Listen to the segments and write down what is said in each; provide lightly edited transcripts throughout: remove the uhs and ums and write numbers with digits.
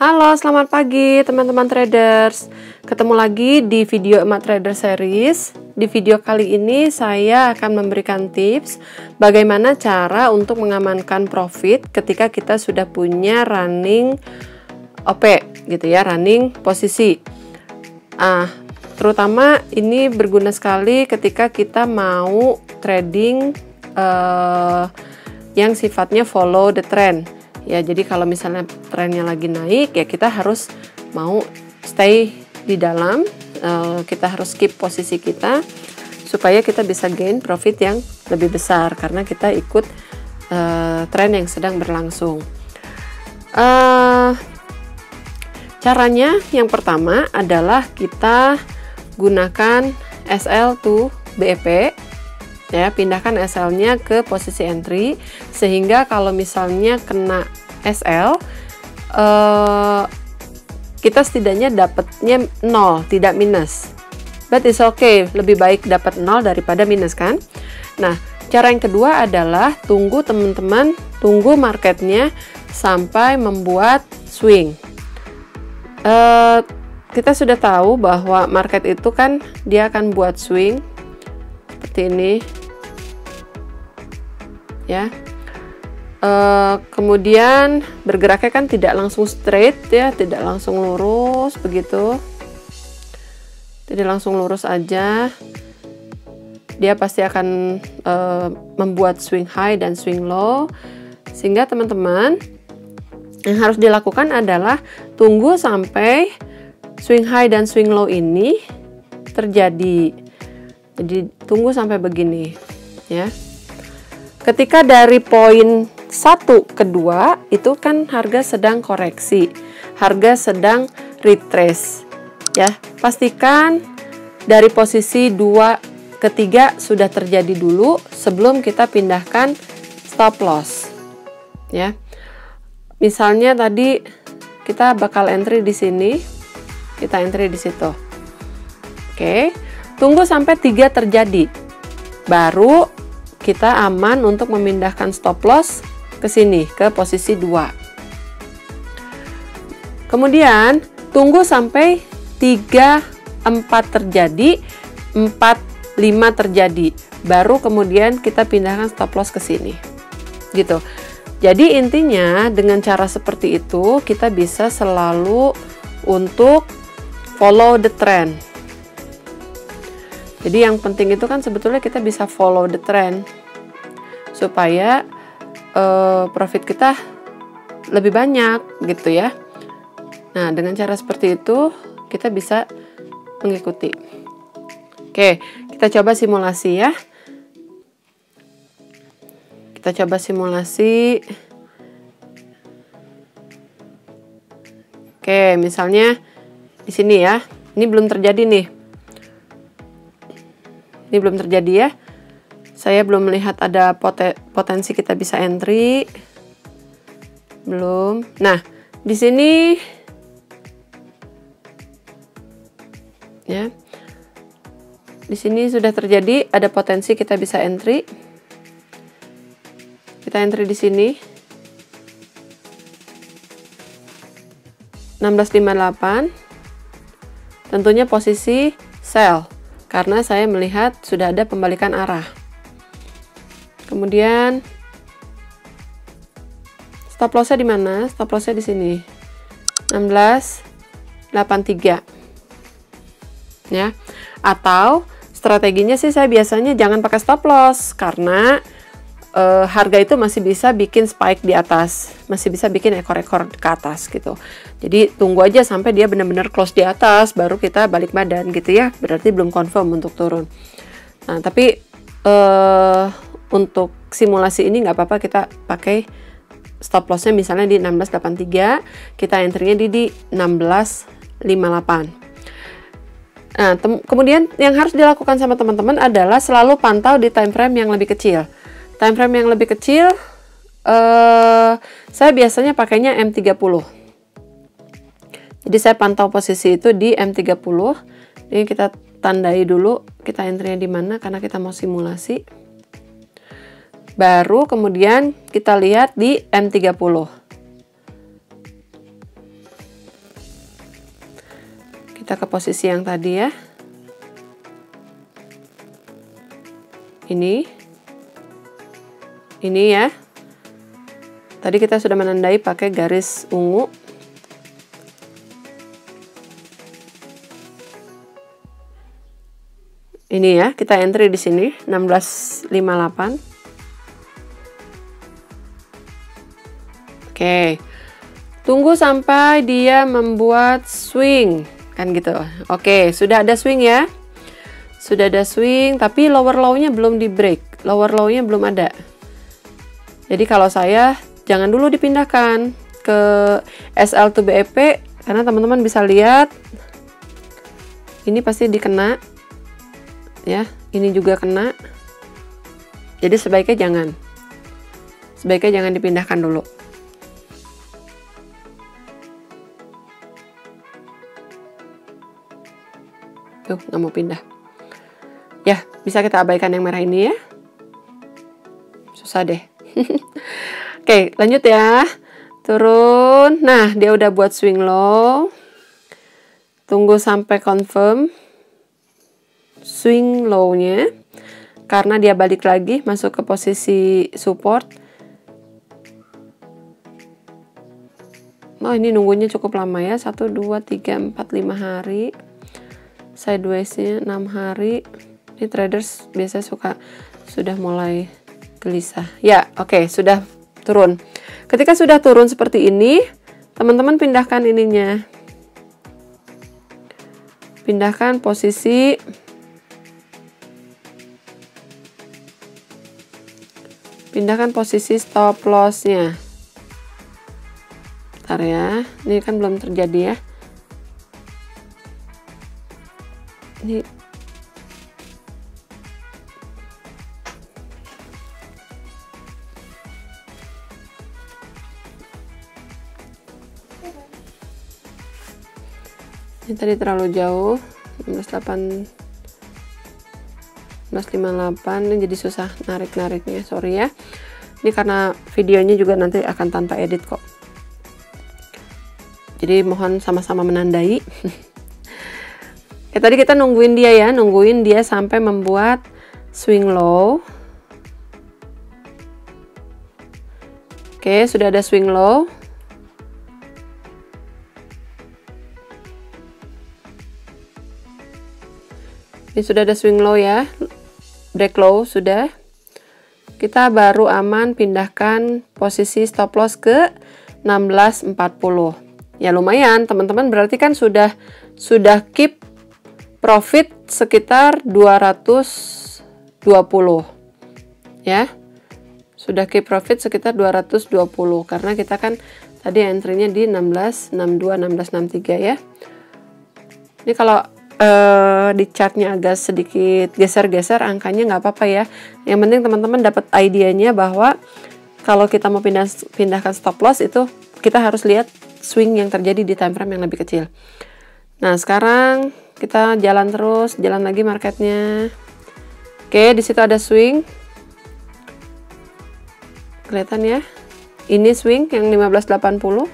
Halo, selamat pagi teman-teman traders. Ketemu lagi di video Emak Trader Series. Di video kali ini saya akan memberikan tips bagaimana cara untuk mengamankan profit ketika kita sudah punya running OP gitu ya, running posisi. Terutama ini berguna sekali ketika kita mau trading yang sifatnya follow the trend. Ya, jadi kalau misalnya trennya lagi naik, ya kita harus mau stay di dalam, kita harus keep posisi kita supaya kita bisa gain profit yang lebih besar karena kita ikut tren yang sedang berlangsung. Caranya yang pertama adalah kita gunakan SL to BEP. Ya, pindahkan SL-nya ke posisi entry sehingga kalau misalnya kena SL kita setidaknya dapatnya 0, tidak minus. But it's okay, lebih baik dapat 0 daripada minus kan. Nah, cara yang kedua adalah tunggu teman-teman, tunggu marketnya sampai membuat swing. Kita sudah tahu bahwa market itu kan dia akan buat swing seperti ini ya, kemudian bergeraknya kan tidak langsung straight ya, tidak langsung lurus begitu, tidak langsung lurus aja, dia pasti akan membuat swing high dan swing low, sehingga teman-teman yang harus dilakukan adalah tunggu sampai swing high dan swing low ini terjadi. Jadi tunggu sampai begini ya. Ketika dari poin 1 ke 2 itu kan harga sedang koreksi, harga sedang retrace ya. Pastikan dari posisi 2 ke 3 sudah terjadi dulu sebelum kita pindahkan stop loss ya. Misalnya tadi kita bakal entry di sini, kita entry di situ. Oke, tunggu sampai 3 terjadi baru kita aman untuk memindahkan stop loss ke sini, ke posisi 2. Kemudian tunggu sampai 3, 4 terjadi, 4, 5 terjadi, baru kemudian kita pindahkan stop loss ke sini. Gitu. Jadi intinya dengan cara seperti itu kita bisa selalu untuk follow the trend. Jadi yang penting itu kan sebetulnya kita bisa follow the trend supaya profit kita lebih banyak gitu ya. Nah, dengan cara seperti itu kita bisa mengikuti. Oke, kita coba simulasi ya. Kita coba simulasi. Oke, misalnya di sini ya. Ini belum terjadi nih. Ini belum terjadi ya. Saya belum melihat ada potensi kita bisa entry. Belum. Nah, di sini ya. Di sini sudah terjadi ada potensi kita bisa entry. Kita entry di sini. 1658. Tentunya posisi sell. Karena saya melihat sudah ada pembalikan arah. Kemudian stop loss-nya di mana? Stop loss-nya di sini. 1683. Ya. Atau strateginya sih saya biasanya jangan pakai stop loss karena harga itu masih bisa bikin spike di atas, masih bisa bikin ekor-ekor ke atas gitu. Jadi tunggu aja sampai dia benar-benar close di atas, baru kita balik badan gitu ya. Berarti belum confirm untuk turun. Nah, tapi untuk simulasi ini nggak apa-apa kita pakai stop lossnya misalnya di 1683, kita entry-nya di 1658. Nah, kemudian yang harus dilakukan sama teman-teman adalah selalu pantau di time frame yang lebih kecil. Time frame yang lebih kecil, saya biasanya pakainya M30. Jadi saya pantau posisi itu di M30. Ini kita tandai dulu, kita entry-nya di mana karena kita mau simulasi. Baru kemudian kita lihat di M30. Kita ke posisi yang tadi ya. Ini ya. Tadi kita sudah menandai pakai garis ungu. Ini ya, kita entry di sini 1658. Oke. Tunggu sampai dia membuat swing, kan gitu. Oke, sudah ada swing ya. Sudah ada swing, tapi lower low-nya belum di break. Lower low-nya belum ada. Jadi kalau saya jangan dulu dipindahkan ke SL to BEP karena teman-teman bisa lihat ini pasti dikena. Ya, ini juga kena. Jadi sebaiknya jangan dipindahkan dulu. Tuh, nggak mau pindah. Ya, bisa kita abaikan yang merah ini ya. Susah deh. Oke, lanjut ya. Turun. Nah, dia udah buat swing low. Tunggu sampai confirm swing low-nya. Karena dia balik lagi masuk ke posisi support. Oh, ini nunggunya cukup lama ya. 1, 2, 3, 4, 5 hari. Sideways-nya 6 hari. Ini traders biasa sudah mulai gelisah. Ya, oke, sudah turun. Ketika sudah turun seperti ini, teman-teman pindahkan ininya. Pindahkan posisi stop loss-nya. Bentar ya. Ini kan belum terjadi ya. Ini tadi terlalu jauh. 1658 ini jadi susah narik-nariknya, sorry ya. Ini karena videonya juga nanti akan tanpa edit kok. Jadi mohon sama-sama menandai. Tadi kita nungguin dia sampai membuat swing low. Oke, sudah ada swing low. Ini sudah ada swing low ya. Break low sudah. Kita baru aman pindahkan posisi stop loss ke 1640. Ya lumayan, teman-teman, berarti kan sudah keep profit sekitar 220 ya. Sudah keep profit sekitar 220 karena kita kan tadi entry-nya di 1662, 1663 ya. Ini kalau di chartnya agak sedikit geser-geser angkanya nggak apa-apa ya. Yang penting teman-teman dapat idenya bahwa kalau kita mau pindahkan stop loss itu kita harus lihat swing yang terjadi di time frame yang lebih kecil. Nah sekarang kita jalan terus, jalan lagi marketnya. Oke, di situ ada swing. Kelihatan ya. Ini swing yang 1580.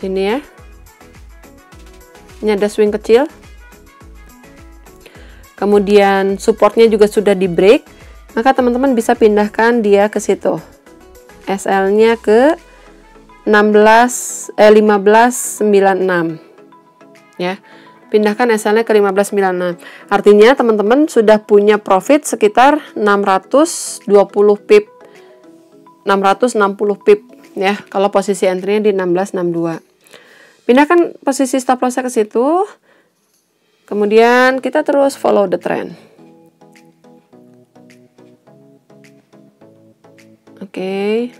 Ini ya. Ini ada swing kecil. Kemudian supportnya juga sudah di break, maka teman-teman bisa pindahkan dia ke situ. SL-nya ke 1596 ya. Pindahkan SL-nya ke 1596. Artinya teman-teman sudah punya profit sekitar 620 pip. 660 pip ya kalau posisi entry-nya di 1662. Pindahkan posisi stop loss-nya ke situ. Kemudian kita terus follow the trend. Oke.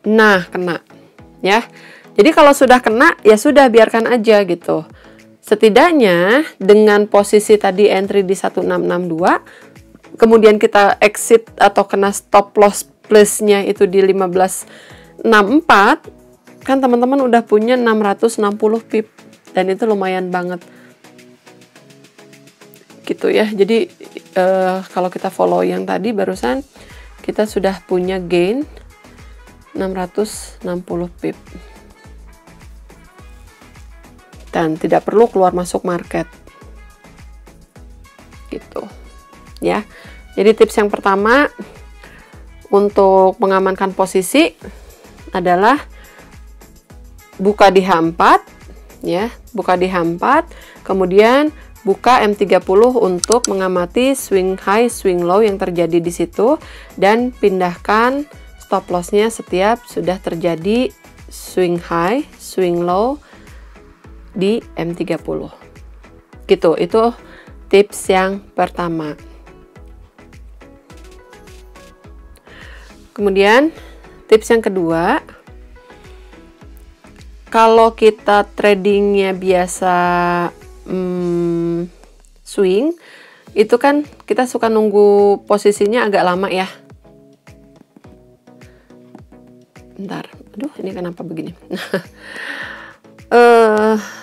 Nah, kena. Ya. Jadi kalau sudah kena, ya sudah biarkan aja gitu. Setidaknya dengan posisi tadi entry di 1662, kemudian kita exit atau kena stop loss plus-nya itu di 1564, kan teman-teman udah punya 660 pip. Dan itu lumayan banget. gitu ya. Jadi kalau kita follow yang tadi barusan, kita sudah punya gain 660 pip. Dan tidak perlu keluar masuk market. Gitu. Ya. Jadi tips yang pertama untuk mengamankan posisi adalah buka di H4 ya, buka di H4, kemudian buka M30 untuk mengamati swing high, swing low yang terjadi di situ, dan pindahkan stop lossnya setiap sudah terjadi swing high, swing low di M30. Gitu, itu tips yang pertama. Kemudian tips yang kedua, kalau kita tradingnya biasa swing, itu kan kita suka nunggu posisinya agak lama ya. Bentar, aduh ini kenapa begini?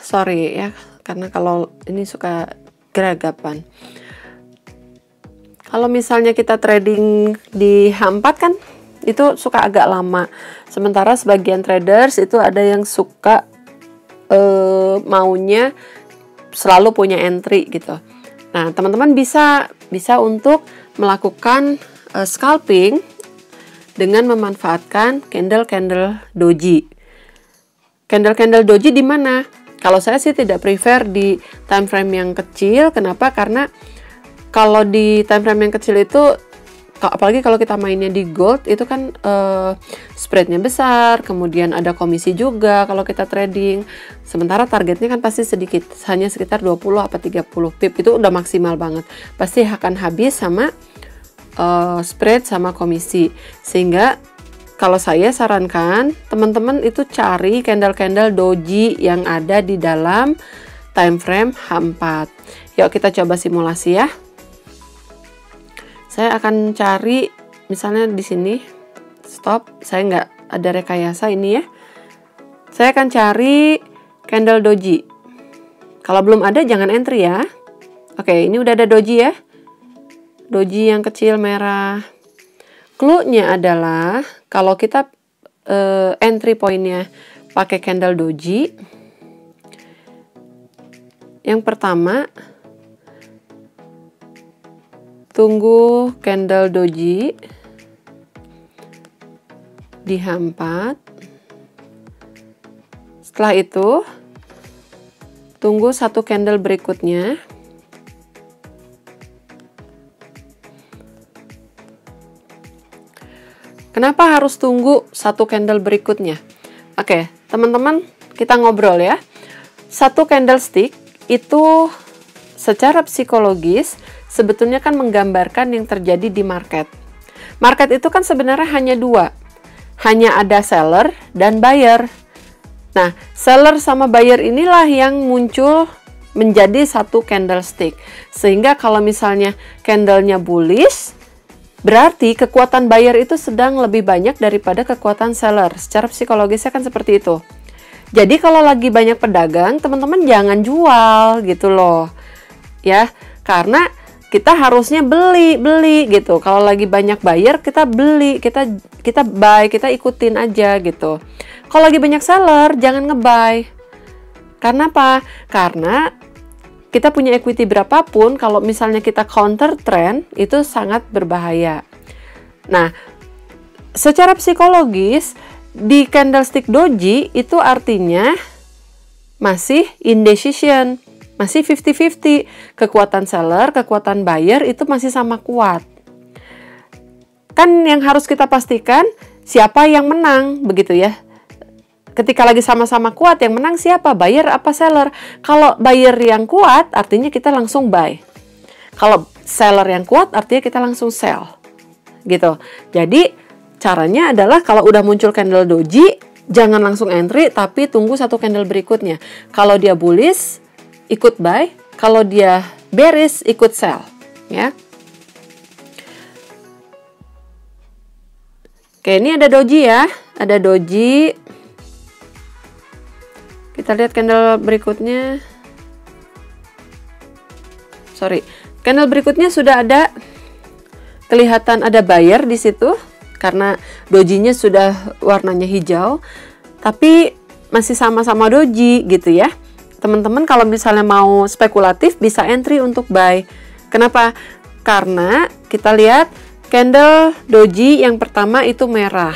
Sorry ya, karena kalau ini suka geragapan. Kalau misalnya kita trading di H4 kan itu suka agak lama. Sementara sebagian traders itu ada yang suka maunya selalu punya entry gitu. Nah, teman-teman bisa untuk melakukan scalping dengan memanfaatkan candle-candle doji. Candle-candle doji di mana? Kalau saya sih tidak prefer di time frame yang kecil. Kenapa? Karena kalau di time frame yang kecil itu, apalagi kalau kita mainnya di gold, itu kan spreadnya besar, kemudian ada komisi juga kalau kita trading. Sementara targetnya kan pasti sedikit, hanya sekitar 20 atau 30 pip, itu udah maksimal banget. Pasti akan habis sama spread sama komisi. Sehingga kalau saya sarankan teman-teman itu cari candle-candle doji yang ada di dalam time frame H4. Yuk kita coba simulasi ya. Saya akan cari misalnya di sini stop, saya nggak ada rekayasa ini ya. Saya akan cari candle doji. Kalau belum ada jangan entry ya. Oke, ini udah ada doji ya. Doji yang kecil merah. Clue-nya adalah kalau kita entry pointnya pakai candle doji. Yang pertama, tunggu candle doji di H4. Setelah itu, tunggu satu candle berikutnya. Kenapa harus tunggu satu candle berikutnya? Oke, teman-teman, kita ngobrol ya. Satu candlestick itu secara psikologis sebetulnya kan menggambarkan yang terjadi di market. Market itu kan sebenarnya hanya dua. Hanya ada seller dan buyer. Nah, seller sama buyer inilah yang muncul menjadi satu candlestick. Sehingga kalau misalnya candlenya bullish, berarti kekuatan buyer itu sedang lebih banyak daripada kekuatan seller. Secara psikologisnya kan seperti itu. Jadi kalau lagi banyak pedagang, teman-teman jangan jual gitu loh. Ya, karena kita harusnya beli gitu. Kalau lagi banyak buyer, kita beli, kita buy, kita ikutin aja gitu. Kalau lagi banyak seller, jangan nge-buy. Karena apa? Karena kita punya equity berapapun, kalau misalnya kita counter trend, itu sangat berbahaya. Nah, secara psikologis, di candlestick doji itu artinya masih indecision. Masih 50-50, kekuatan seller, kekuatan buyer itu masih sama kuat. Kan yang harus kita pastikan siapa yang menang, begitu ya. Ketika lagi sama-sama kuat, yang menang siapa? Buyer apa seller? Kalau buyer yang kuat, artinya kita langsung buy. Kalau seller yang kuat, artinya kita langsung sell. Gitu. Jadi, caranya adalah kalau udah muncul candle doji, jangan langsung entry, tapi tunggu satu candle berikutnya. Kalau dia bullish, ikut buy, kalau dia bearish ikut sell, ya. Oke, ini ada doji ya, ada doji. Kita lihat candle berikutnya. Sorry, Candle berikutnya sudah ada kelihatan ada buyer di situ karena dojinya sudah warnanya hijau, tapi masih sama-sama doji gitu ya. Teman-teman kalau misalnya mau spekulatif bisa entry untuk buy. Kenapa? Karena kita lihat candle doji yang pertama itu merah.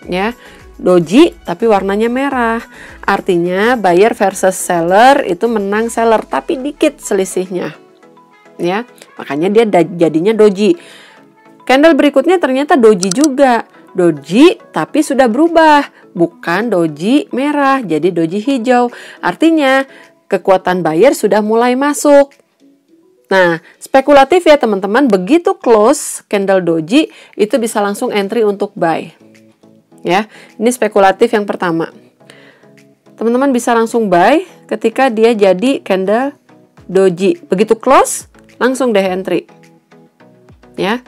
Ya, doji tapi warnanya merah. Artinya buyer versus seller itu menang seller tapi dikit selisihnya. Ya, makanya dia jadinya doji. Candle berikutnya ternyata doji juga. Doji tapi sudah berubah, bukan doji merah, jadi doji hijau. Artinya kekuatan buyer sudah mulai masuk. Nah, spekulatif ya teman-teman, begitu close candle doji itu bisa langsung entry untuk buy. Ya, ini spekulatif yang pertama. Teman-teman bisa langsung buy ketika dia jadi candle doji. Begitu close langsung deh entry. Ya.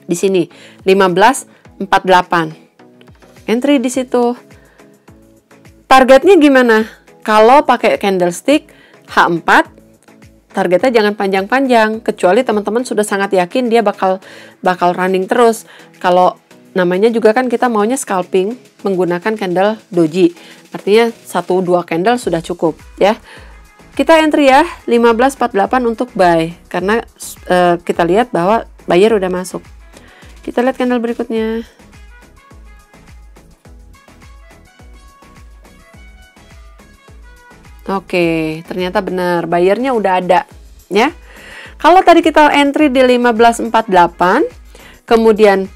Di sini 15.48. Entry di situ. Targetnya gimana? Kalau pakai candlestick H4, targetnya jangan panjang-panjang, kecuali teman-teman sudah sangat yakin dia bakal running terus. Kalau namanya juga kan kita maunya scalping menggunakan candle doji. Artinya 1-2 candle sudah cukup ya. Kita entry ya 15.48 untuk buy karena kita lihat bahwa buyer udah masuk. Kita lihat candle berikutnya. Oke, ternyata benar buyernya udah ada ya. Kalau tadi kita entry di 15.48, kemudian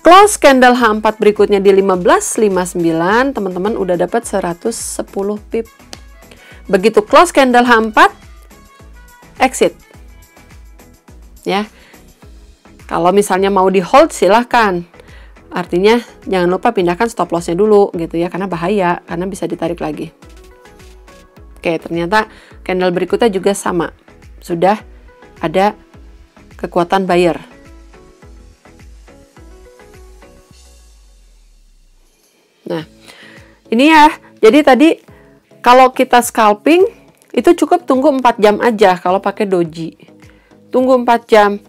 close candle H4 berikutnya di 15.59, teman-teman udah dapat 110 pip. Begitu close candle H4, exit. Ya. Kalau misalnya mau di hold silahkan. Artinya jangan lupa pindahkan stop lossnya dulu gitu ya, karena bahaya, karena bisa ditarik lagi. Oke, ternyata candle berikutnya juga sama. Sudah ada kekuatan buyer. Nah, ini ya. Jadi tadi kalau kita scalping itu cukup tunggu 4 jam aja kalau pakai doji. Tunggu 4 jam.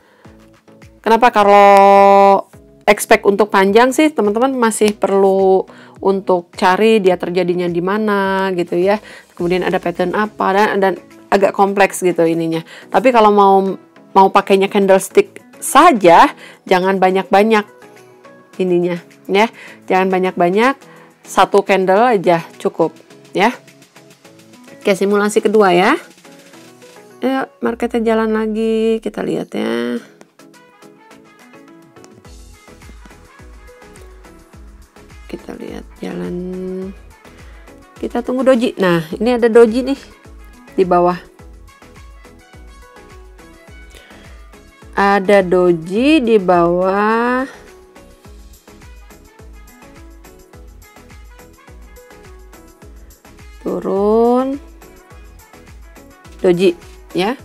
Kenapa? Kalau expect untuk panjang sih teman-teman masih perlu untuk cari dia terjadinya di mana gitu ya. Kemudian ada pattern apa dan agak kompleks gitu ininya. Tapi kalau mau pakainya candlestick saja, jangan banyak-banyak ininya ya. Jangan banyak-banyak, 1 candle aja cukup ya. Oke, simulasi kedua ya. Ayo, marketnya jalan lagi, kita lihat ya. Kita lihat jalan. Kita tunggu doji. Nah, ini ada doji nih di bawah. Ada doji di bawah. Turun. Doji ya.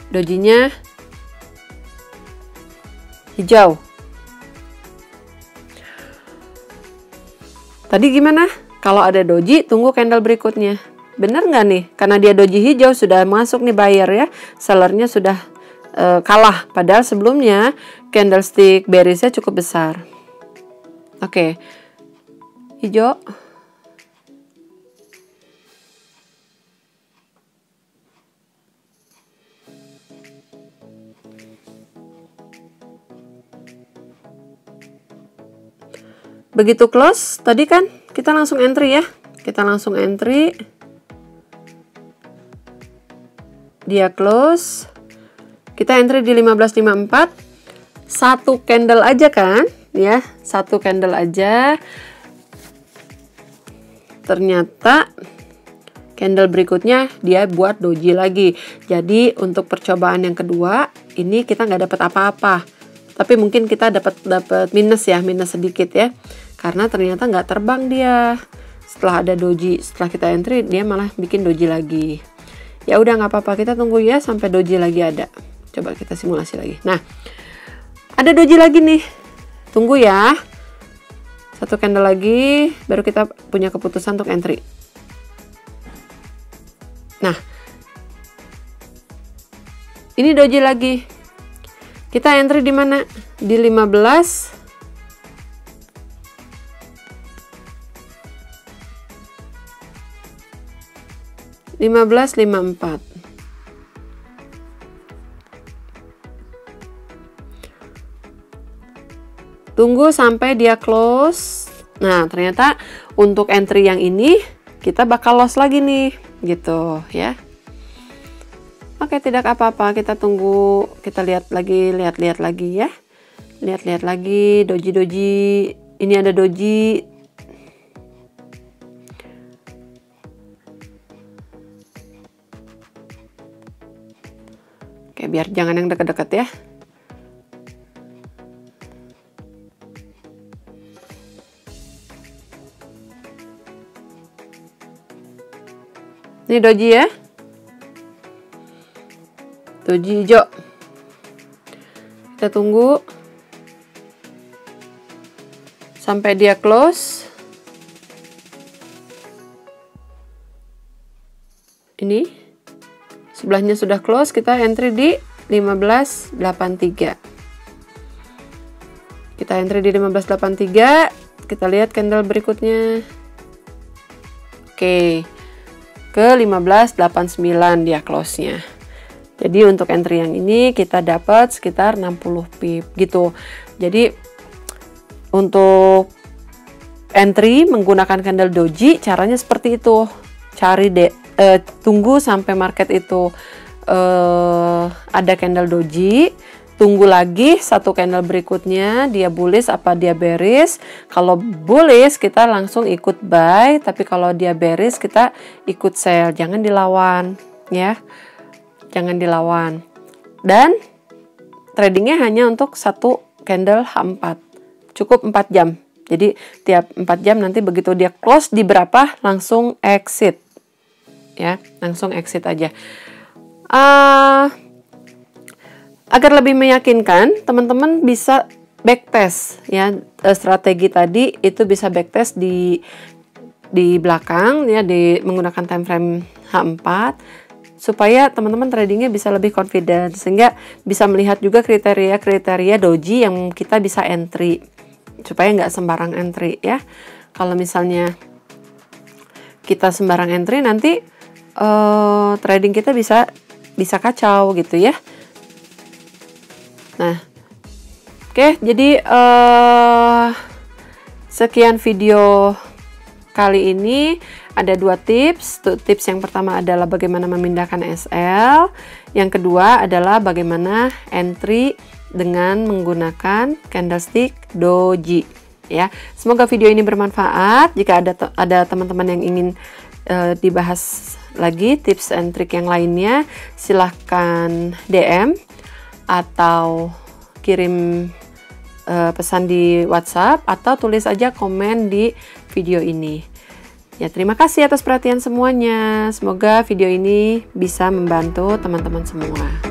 Dojinya hijau. Tadi gimana? Kalau ada doji, tunggu candle berikutnya. Bener nggak nih? Karena dia doji hijau sudah masuk nih buyer ya. Sellernya sudah kalah. Padahal sebelumnya candlestick bearish-nya cukup besar. Oke. Hijau. Begitu close, tadi kan kita langsung entry ya. Kita langsung entry. Dia close. Kita entry di 15.54. 1 candle aja kan, ya. 1 candle aja. Ternyata candle berikutnya dia buat doji lagi. Jadi untuk percobaan yang kedua, ini kita nggak dapat apa-apa. Tapi mungkin kita dapat minus ya, minus sedikit ya. Karena ternyata nggak terbang dia. Setelah ada doji, setelah kita entry, dia malah bikin doji lagi. Ya udah nggak apa-apa, kita tunggu ya sampai doji lagi ada. Coba kita simulasi lagi. Nah, ada doji lagi nih. Tunggu ya. 1 candle lagi, baru kita punya keputusan untuk entry. Nah, Ini doji lagi. Kita entry di mana? Di 15. 15.54. Tunggu sampai dia close. Nah, ternyata untuk entry yang ini kita bakal loss lagi nih, gitu ya. Oke, tidak apa-apa, kita tunggu, kita lihat lagi ya. Lihat lagi doji. Ini ada doji. Oke, biar jangan yang deket-deket ya. Ini doji ya. Doji hijau. Kita tunggu sampai dia close. Ini sebelahnya sudah close, kita entry di 15.83. Kita entry di 15.83. Kita lihat candle berikutnya. Oke. Ke 15.89 dia close-nya. Jadi untuk entry yang ini kita dapat sekitar 60 pip gitu. Jadi untuk entry menggunakan candle doji caranya seperti itu. Tunggu sampai market itu ada candle doji, tunggu lagi satu candle berikutnya dia bullish apa dia bearish. Kalau bullish kita langsung ikut buy, tapi kalau dia bearish kita ikut sell, jangan dilawan ya. Jangan dilawan. Dan tradingnya hanya untuk satu candle H4. Cukup 4 jam. Jadi tiap 4 jam nanti begitu dia close di berapa langsung exit. Ya, langsung exit aja. Agar lebih meyakinkan, teman-teman bisa backtest ya. Strategi tadi itu bisa backtest di belakang ya, menggunakan time frame H4 supaya teman-teman tradingnya bisa lebih confident, sehingga bisa melihat juga kriteria-kriteria doji yang kita bisa entry supaya nggak sembarang entry ya. Kalau misalnya kita sembarang entry nanti trading kita bisa kacau gitu ya. Nah, oke, jadi sekian video kali ini. Ada 2 tips. Tips yang pertama adalah bagaimana memindahkan SL. Yang kedua adalah bagaimana entry dengan menggunakan candlestick doji ya. Semoga video ini bermanfaat. Jika ada teman-teman yang ingin dibahas lagi tips and trick yang lainnya, silahkan DM atau kirim pesan di WhatsApp atau tulis aja komen di video ini. Ya, terima kasih atas perhatian semuanya. Semoga video ini bisa membantu teman-teman semua.